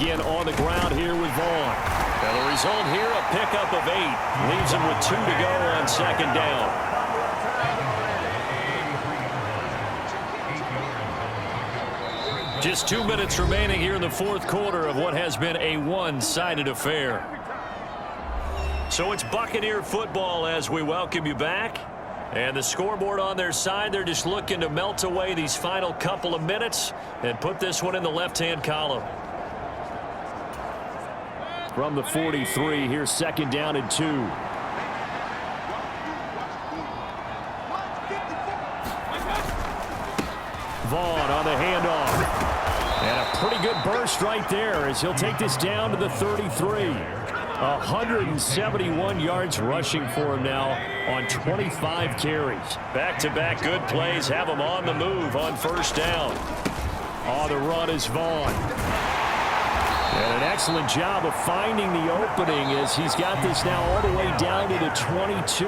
begin on the ground here with Vaughn. And the result here, a pickup of 8. Leaves him with 2 to go on second down. Just 2 minutes remaining here in the fourth quarter of what has been a one-sided affair. So it's Buccaneer football as we welcome you back. And the scoreboard on their side, they're just looking to melt away these final couple of minutes and put this one in the left-hand column. From the 43, here's second down and 2. Vaughn on the handoff. And a pretty good burst right there as he'll take this down to the 33. 171 yards rushing for him now on 25 carries. Back-to-back good plays have him on the move on first down. On the run is Vaughn. And an excellent job of finding the opening as he's got this now all the way down to the 22.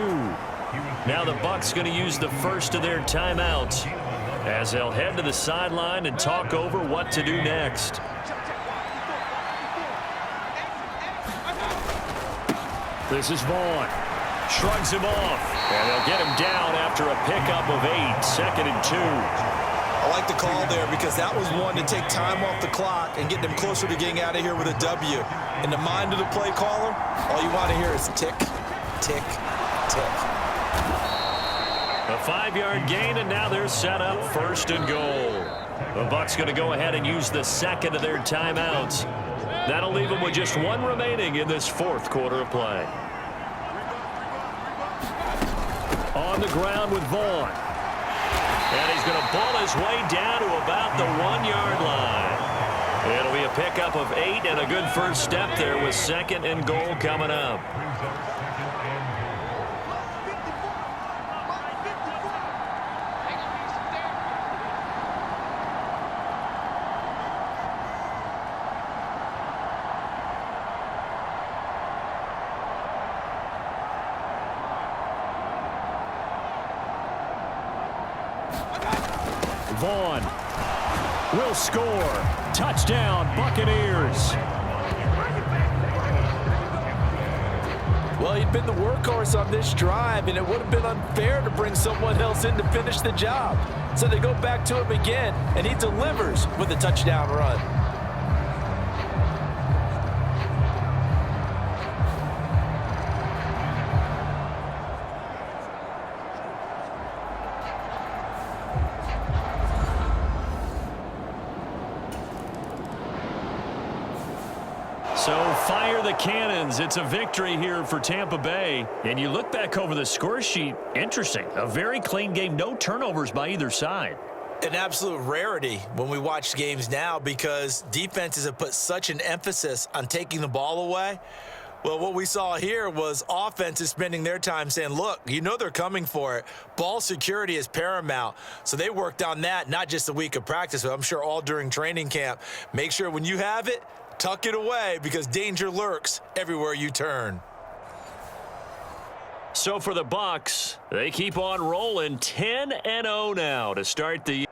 Now the Bucs going to use the first of their timeouts as they'll head to the sideline and talk over what to do next. This is Vaughn. Shrugs him off. And they'll get him down after a pickup of 8. Second and 2. I like the call there because that was one to take time off the clock and get them closer to getting out of here with a W. In the mind of the play caller, all you want to hear is tick, tick, tick. A 5-yard gain, and now they're set up first and goal. The Bucs going to go ahead and use the second of their timeouts. That'll leave them with just 1 remaining in this fourth quarter of play. On the ground with Vaughn. And he's going to ball his way down to about the 1-yard line. It'll be a pickup of 8 and a good first step there with second and goal coming up. Vaughn will score. Touchdown, Buccaneers. Well, he'd been the workhorse on this drive, and it would have been unfair to bring someone else in to finish the job. So they go back to him again, and he delivers with a touchdown run. So fire the cannons. It's a victory here for Tampa Bay. And you look back over the score sheet, interesting. A very clean game, no turnovers by either side. An absolute rarity when we watch games now because defenses have put such an emphasis on taking the ball away. Well, what we saw here was offenses spending their time saying, look, you know they're coming for it. Ball security is paramount. So they worked on that, not just a week of practice, but I'm sure all during training camp. Make sure when you have it, tuck it away because danger lurks everywhere you turn. So for the Bucs, they keep on rolling 10-0 now to start the year.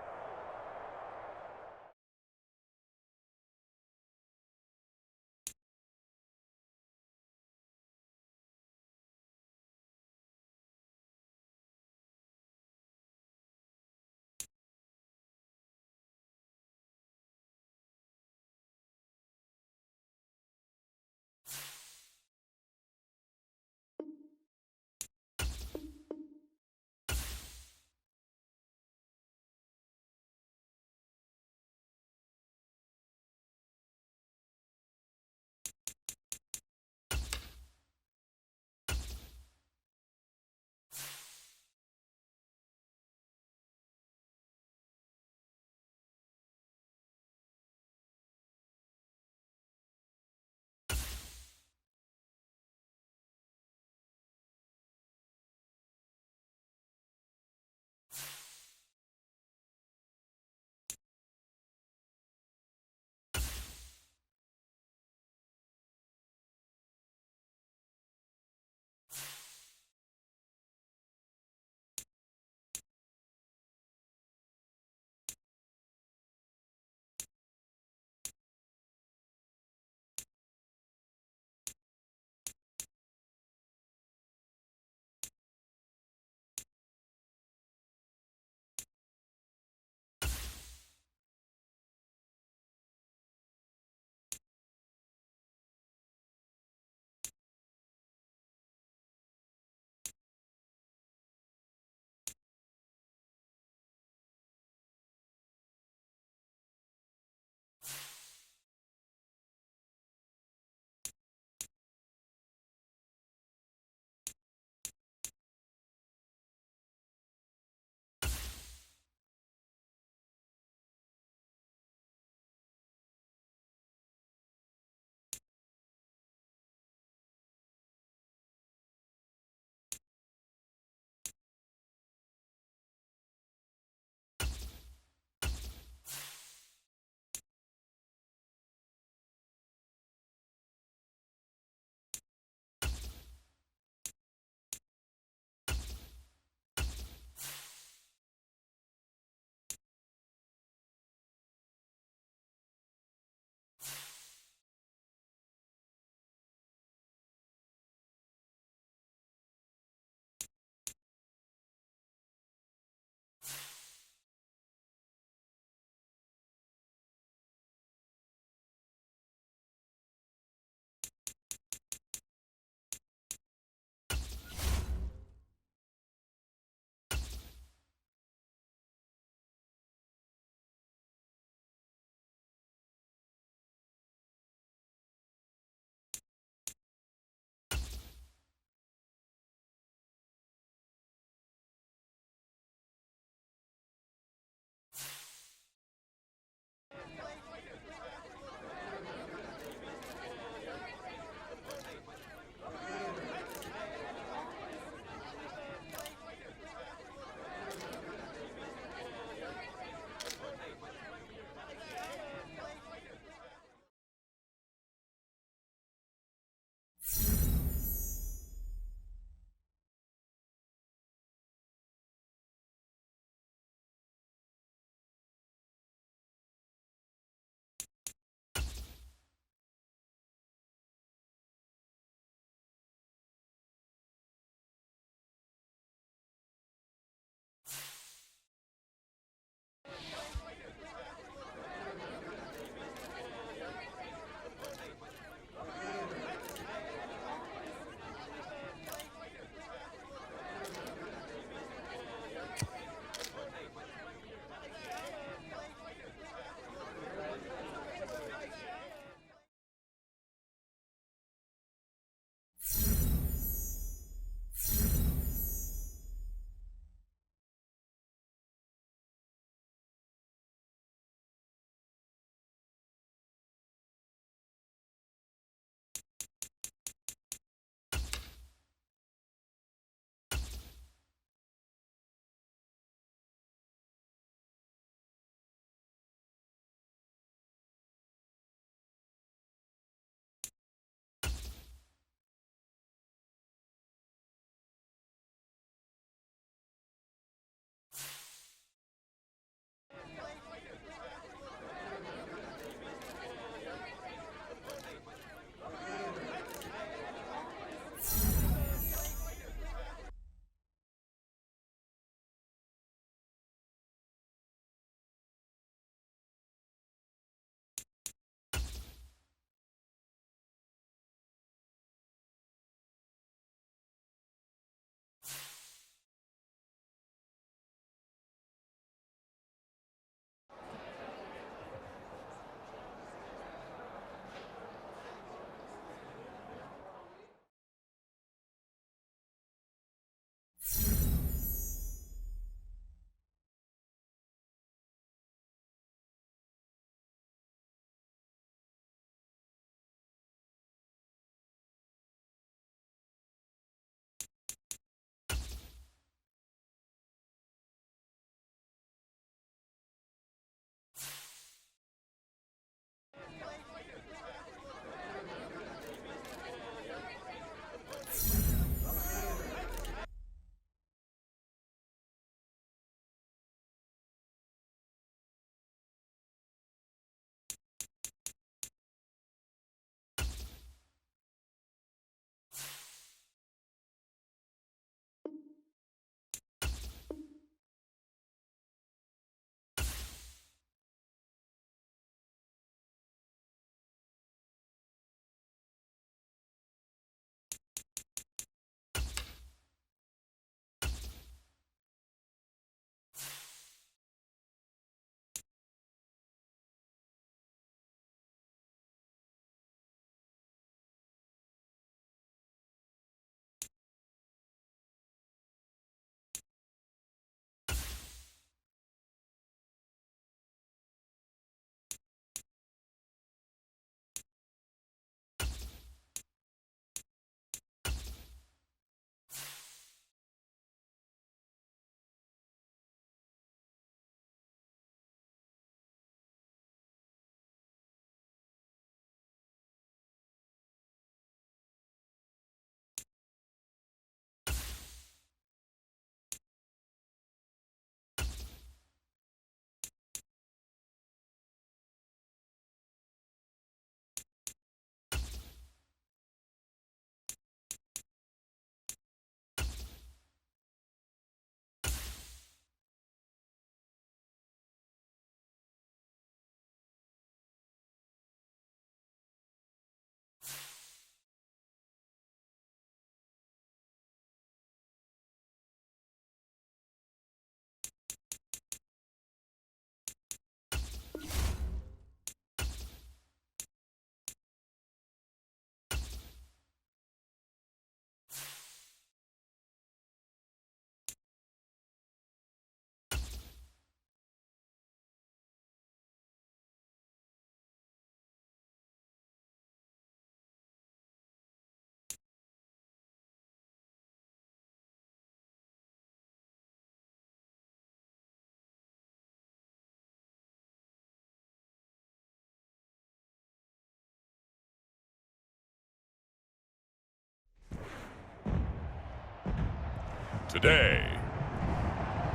Today,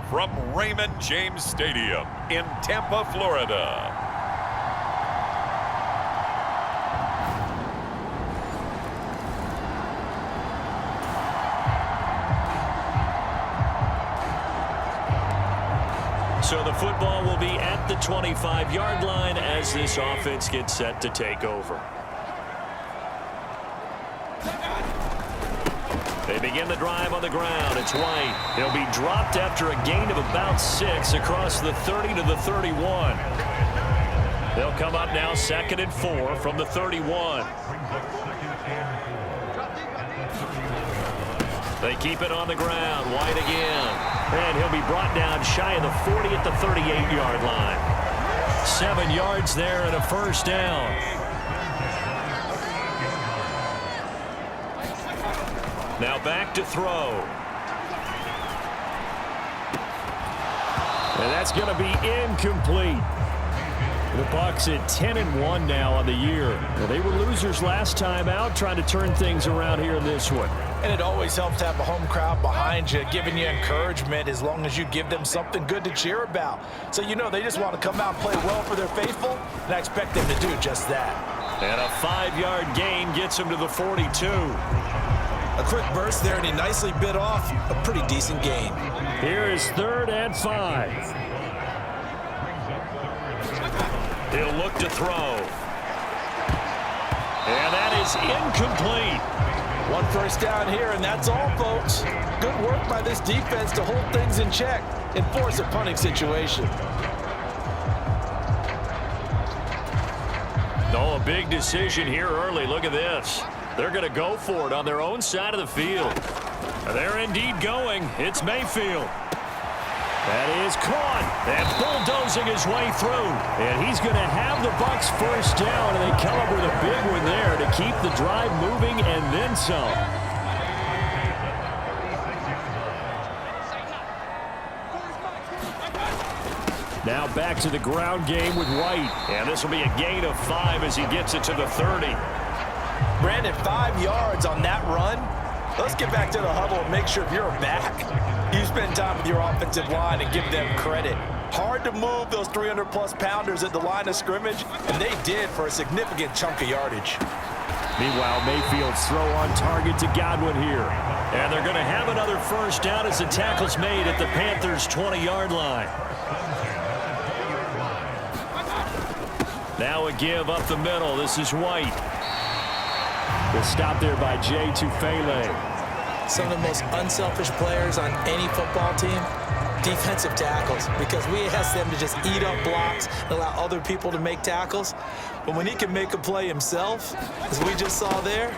from Raymond James Stadium in Tampa, Florida. So the football will be at the 25-yard line as this offense gets set to take over. They begin the drive on the ground. It's White. He'll be dropped after a gain of about 6 across the 30 to the 31. They'll come up now 2nd and 4 from the 31. They keep it on the ground. White again. And he'll be brought down shy of the 40 at the 38-yard line. 7 yards there and a first down. Now back to throw. And that's going to be incomplete. The Bucs at 10-1 now on the year. Well, they were losers last time out, trying to turn things around here in this one. And it always helps to have a home crowd behind you, giving you encouragement as long as you give them something good to cheer about. So you know they just want to come out and play well for their faithful, and I expect them to do just that. And a 5-yard gain gets him to the 42. A quick burst there, and he nicely bit off a pretty decent gain. Here is 3rd and 5. He'll look to throw. And that is incomplete. 1 first down here, and that's all, folks. Good work by this defense to hold things in check and force a punting situation. Oh, a big decision here early. Look at this. They're going to go for it on their own side of the field. They're indeed going. It's Mayfield. That is caught and bulldozing his way through. And he's going to have the Bucs first down, and they come up with a big one there to keep the drive moving and then some. Now back to the ground game with White. And this will be a gain of 5 as he gets it to the 30. Brandon, 5 yards on that run. Let's get back to the huddle and make sure if you're back, you spend time with your offensive line and give them credit. Hard to move those 300-plus pounders at the line of scrimmage, and they did for a significant chunk of yardage. Meanwhile, Mayfield's throw on target to Godwin here. And they're going to have another first down as the tackle's made at the Panthers' 20-yard line. Now a give up the middle. This is White. The stop there by Jay Tufele. Some of the most unselfish players on any football team, defensive tackles, because we ask them to just eat up blocks and allow other people to make tackles. But when he can make a play himself, as we just saw there,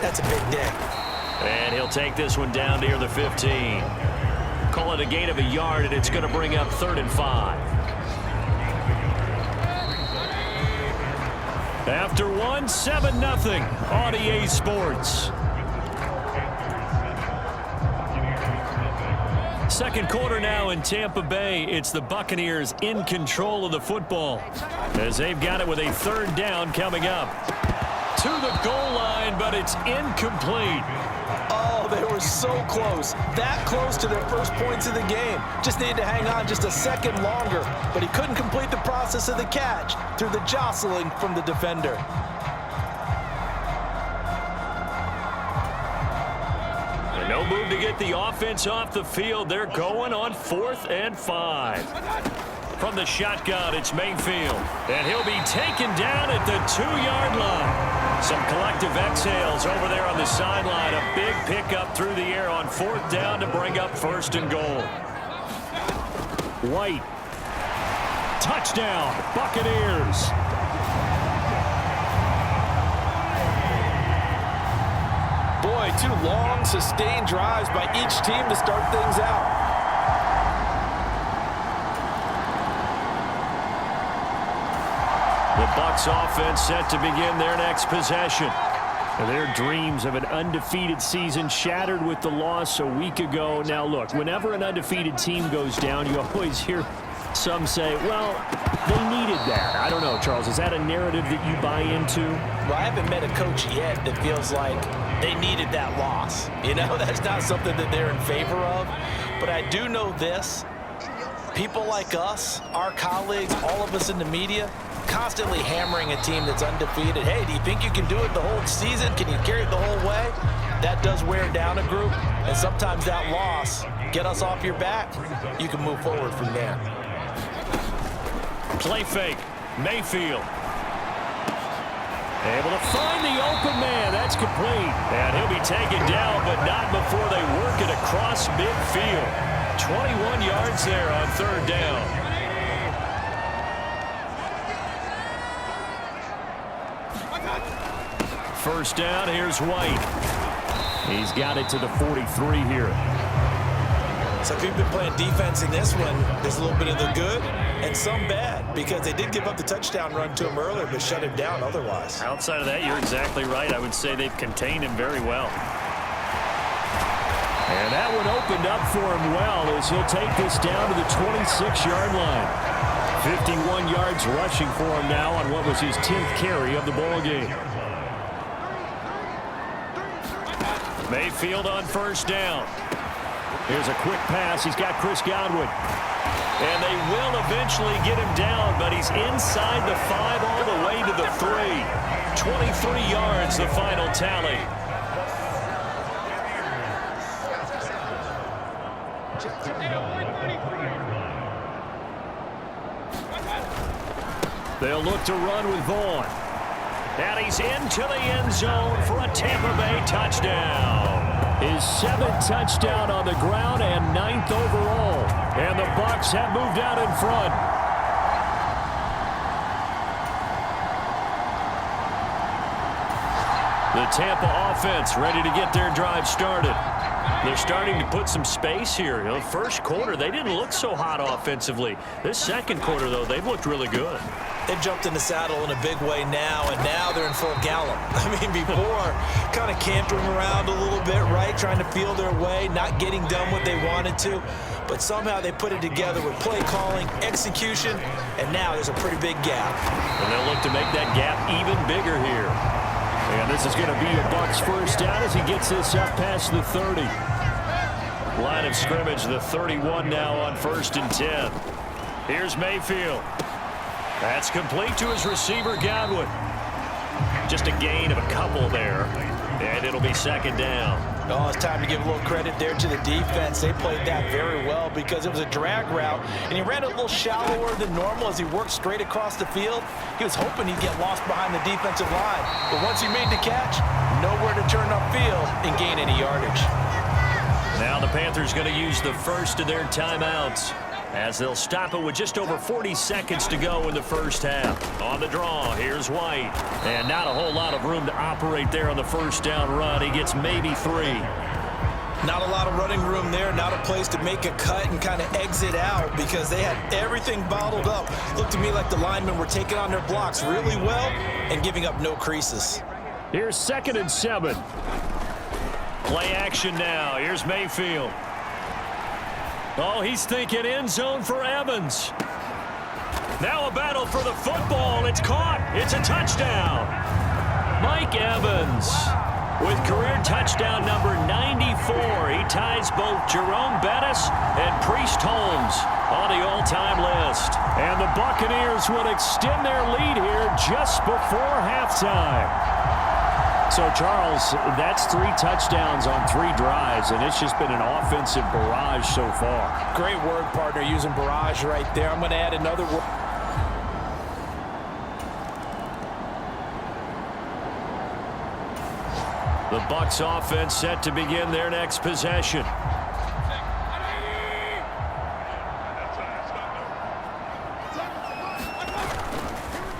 that's a big day. And he'll take this one down near the 15. Call it a gain of a yard, and it's going to bring up 3rd and 5. After 1, 7-0 on EA Sports. Second quarter now in Tampa Bay. It's the Buccaneers in control of the football as they've got it with a 3rd down coming up. To the goal line, but it's incomplete. Oh, they were so close. That close to their first points of the game. Just needed to hang on just a second longer, but he couldn't complete the process of the catch through the jostling from the defender. And no move to get the offense off the field. They're going on 4th and 5. From the shotgun, it's Mayfield. And he'll be taken down at the 2-yard line. Some collective exhales over there on the sideline. A big pickup through the air on 4th down to bring up 1st and goal. White. Touchdown, Buccaneers. Boy, 2 long, sustained drives by each team to start things out. The Bucs offense set to begin their next possession. Their dreams of an undefeated season shattered with the loss a week ago. Now, look, whenever an undefeated team goes down, you always hear Some say, well, they needed that. I don't know, Charles. Is that a narrative that you buy into? Well, I haven't met a coach yet that feels like they needed that loss. You know, that's not something that they're in favor of. But I do know this. People like us, our colleagues, all of us in the media, constantly hammering a team that's undefeated. Hey, do you think you can do it the whole season? Can you carry it the whole way? That does wear down a group. And sometimes that loss, get us off your back, you can move forward from there. Play fake. Mayfield. Able to find the open man. That's complete. And he'll be taken down, but not before they work it across midfield. 21 yards there on third down. First down, here's White. He's got it to the 43 here. So if you've been playing defense in this one, there's a little bit of the good and some bad, because they did give up the touchdown run to him earlier, but shut him down otherwise. Outside of that, you're exactly right. I would say they've contained him very well. And that one opened up for him well as he'll take this down to the 26-yard line. 51 yards rushing for him now on what was his 10th carry of the ball game. Mayfield on first down. Here's a quick pass. He's got Chris Godwin. And they will eventually get him down, but he's inside the 5 all the way to the 3. 23 yards, the final tally. They'll look to run with Vaughn. And he's into the end zone for a Tampa Bay touchdown. His 7th touchdown on the ground and 9th overall. And the Bucs have moved out in front. The Tampa offense ready to get their drive started. They're starting to put some space here. You know, first quarter, they didn't look so hot offensively. This second quarter, though, they've looked really good. They've jumped in the saddle in a big way now, and now they're in full gallop. I mean, before, kind of cantering around a little bit, right, trying to feel their way, not getting done what they wanted to. But somehow they put it together with play calling, execution, and now there's a pretty big gap. And they'll look to make that gap even bigger here. And this is going to be a Bucs first down as he gets this up past the 30. Line of scrimmage, the 31 now on 1st and 10. Here's Mayfield. That's complete to his receiver, Godwin. Just a gain of a couple there. And it'll be second down. Oh, it's time to give a little credit there to the defense. They played that very well because it was a drag route, and he ran a little shallower than normal as he worked straight across the field. He was hoping he'd get lost behind the defensive line. But once he made the catch, nowhere to turn upfield and gain any yardage. Now the Panthers going to use the first of their timeouts as they'll stop it with just over 40 seconds to go in the first half. On the draw, here's White. And not a whole lot of room to operate there on the first down run. He gets maybe 3. Not a lot of running room there, not a place to make a cut and kind of exit out because they had everything bottled up. Looked to me like the linemen were taking on their blocks really well and giving up no creases. Here's 2nd and 7. Play action now. Here's Mayfield. Oh, he's thinking end zone for Evans. Now a battle for the football. It's caught. It's a touchdown. Mike Evans with career touchdown number 94. He ties both Jerome Bettis and Priest Holmes on the all-time list. And the Buccaneers would extend their lead here just before halftime. So, Charles, that's 3 touchdowns on 3 drives, and it's just been an offensive barrage so far. Great word, partner, using barrage right there. I'm going to add another word. The Bucs offense set to begin their next possession.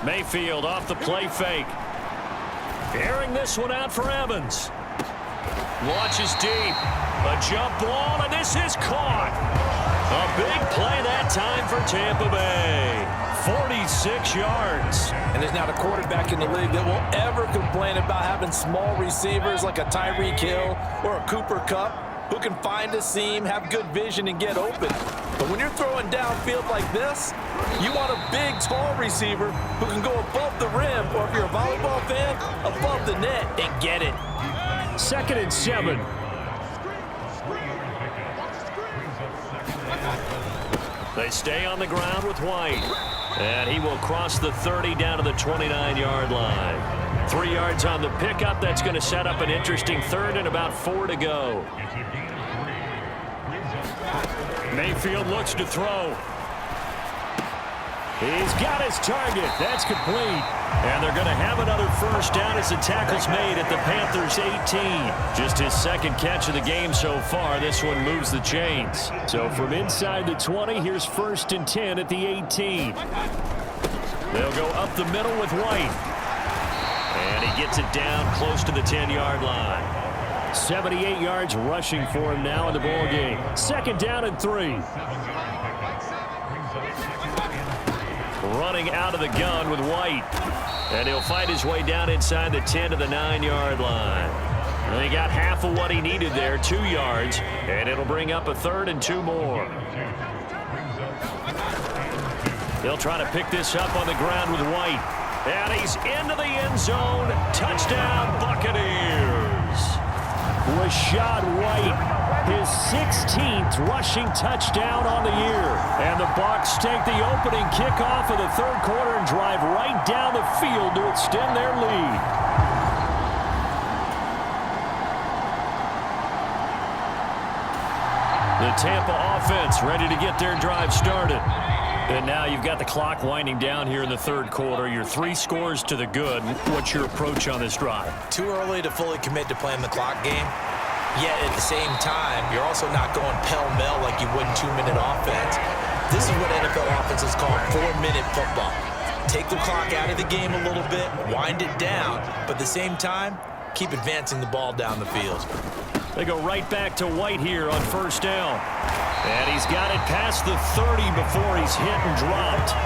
Mayfield off the play fake. Airing this one out for Evans. Launches deep. A jump ball, and this is caught. A big play that time for Tampa Bay. 46 yards. And there's not a quarterback in the league that will ever complain about having small receivers like a Tyreek Hill or a Cooper Kupp who can find a seam, have good vision, and get open. But when you're throwing downfield like this, you want a big, tall receiver who can go above the rim, or if you're a volleyball fan, above the net and get it. 2nd and 7. They stay on the ground with White. And he will cross the 30 down to the 29-yard line. 3 yards on the pickup. That's going to set up an interesting 3rd and about 4 to go. Mayfield looks to throw. He's got his target. That's complete. And they're going to have another 1st down as the tackle's made at the Panthers' 18. Just his 2nd catch of the game so far. This one moves the chains. So from inside the 20, here's 1st and 10 at the 18. They'll go up the middle with White. And he gets it down close to the 10-yard line. 78 yards rushing for him now in the ball game. 2nd down and 3. Running out of the gun with White. And he'll fight his way down inside the 10 to the 9-yard line. And he got half of what he needed there, 2 yards. And it'll bring up a 3rd and 2 more. They'll try to pick this up on the ground with White. And he's into the end zone. Touchdown, Buccaneers. Rachaad White. His 16th rushing touchdown on the year. And the Bucs take the opening kickoff of the 3rd quarter and drive right down the field to extend their lead. The Tampa offense ready to get their drive started. And now you've got the clock winding down here in the 3rd quarter. You're 3 scores to the good. What's your approach on this drive? Too early to fully commit to playing the clock game. Yet at the same time, you're also not going pell-mell like you would in 2-minute offense. This is what NFL offenses call 4-minute football. Take the clock out of the game a little bit, wind it down, but at the same time, keep advancing the ball down the field. They go right back to White here on 1st down. And he's got it past the 30 before he's hit and dropped.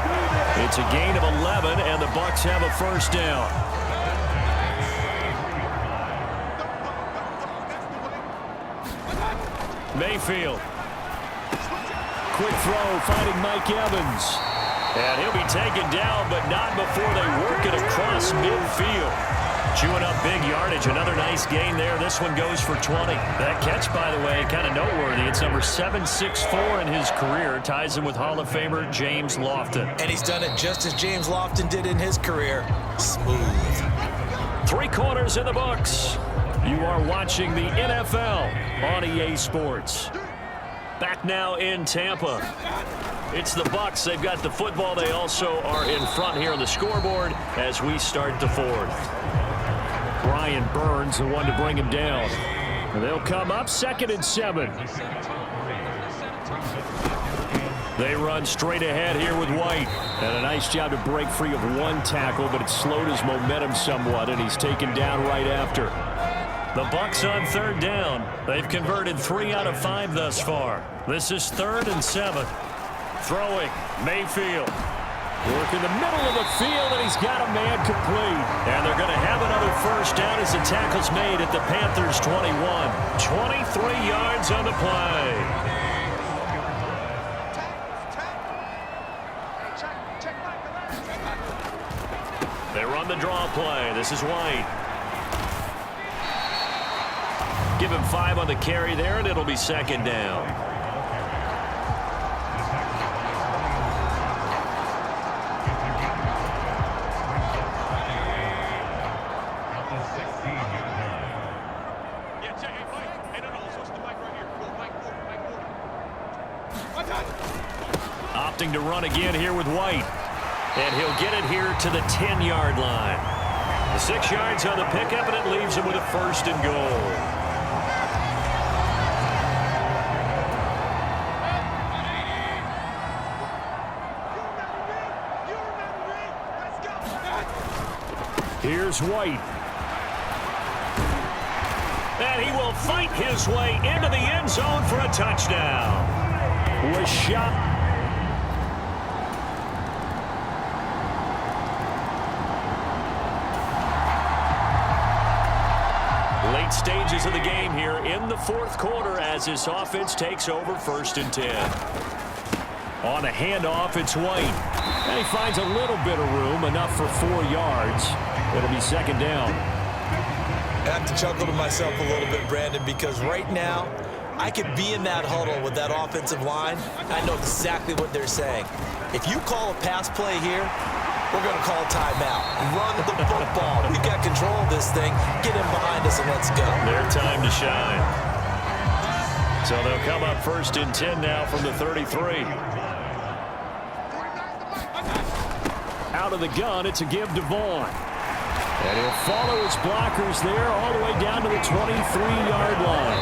It's a gain of 11, and the Bucs have a 1st down. Mayfield. Quick throw, finding Mike Evans. And he'll be taken down, but not before they work it across midfield. Chewing up big yardage. Another nice gain there. This one goes for 20. That catch, by the way, kind of noteworthy. It's number 764 in his career. Ties him with Hall of Famer James Lofton. And he's done it just as James Lofton did in his career. Smooth. 3 quarters in the books. You are watching the NFL on EA Sports. Back now in Tampa. It's the Bucs. They've got the football. They also are in front here on the scoreboard as we start the 4th. Brian Burns, the one to bring him down. And they'll come up 2nd and 7. They run straight ahead here with White. And a nice job to break free of 1 tackle, but it slowed his momentum somewhat, and he's taken down right after. The Bucs on 3rd down. They've converted 3 out of 5 thus far. This is 3rd and 7. Throwing, Mayfield. Working the middle of the field, and he's got a man complete. And they're going to have another 1st down as the tackle's made at the Panthers' 21. 23 yards on the play. They run the draw play. This is White. Give him 5 on the carry there, and it'll be 2nd down. Opting to run again here with White. And he'll get it here to the 10-yard line. 6 yards on the pickup, and it leaves him with a 1st and goal. Here's White. And he will fight his way into the end zone for a touchdown. Rachaad. Late stages of the game here in the 4th quarter as this offense takes over 1st and 10. On the handoff, it's White. And he finds a little bit of room, enough for 4 yards. It'll be second down. I have to chuckle to myself a little bit, Brandon, because right now, I could be in that huddle with that offensive line. I know exactly what they're saying. If you call a pass play here, we're going to call timeout. Run the football. We got control of this thing. Get in behind us and let's go. Their time to shine. So they'll come up first and 10 now from the 33. Out of the gun, it's a give to Vaughn. And he'll follow his blockers there all the way down to the 23-yard line.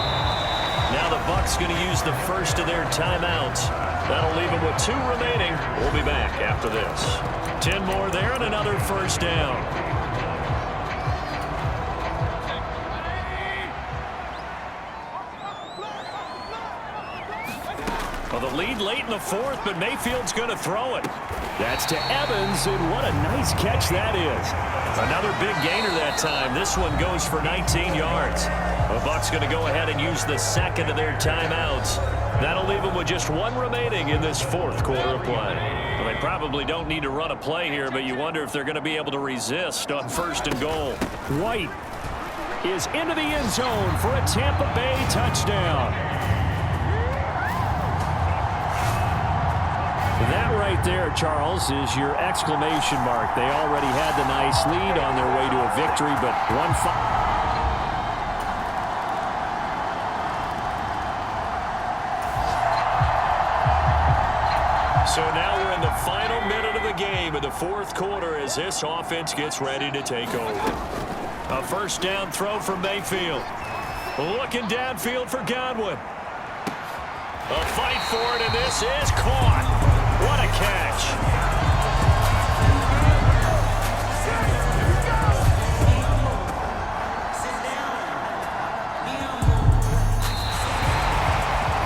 Now the Bucs going to use the first of their timeouts. That'll leave them with 2 remaining. We'll be back after this. 10 more there and another first down. Well, the lead late in the 4th, but Mayfield's going to throw it. That's to Evans, and what a nice catch that is. Another big gainer that time. This one goes for 19 yards. The Bucs going to go ahead and use the second of their timeouts. That'll leave them with just 1 remaining in this 4th quarter of play. Well, they probably don't need to run a play here, but you wonder if they're going to be able to resist on 1st and goal. White is into the end zone for a Tampa Bay touchdown. That right there, Charles, is your exclamation mark. They already had the nice lead on their way to a victory, but So now we're in the final minute of the game in the 4th quarter as this offense gets ready to take over. A first down throw from Mayfield. Looking downfield for Godwin. A fight for it, and this is caught. What a catch.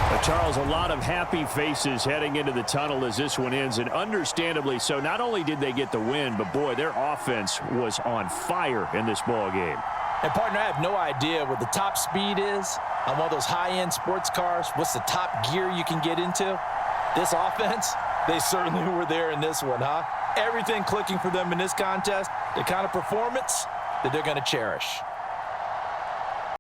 But Charles, a lot of happy faces heading into the tunnel as this one ends, and understandably so. Not only did they get the win, but boy, their offense was on fire in this ball game. And partner, I have no idea what the top speed is on one of those high-end sports cars. What's the top gear you can get into? This offense, they certainly were there in this one, huh? Everything clicking for them in this contest, the kind of performance that they're going to cherish.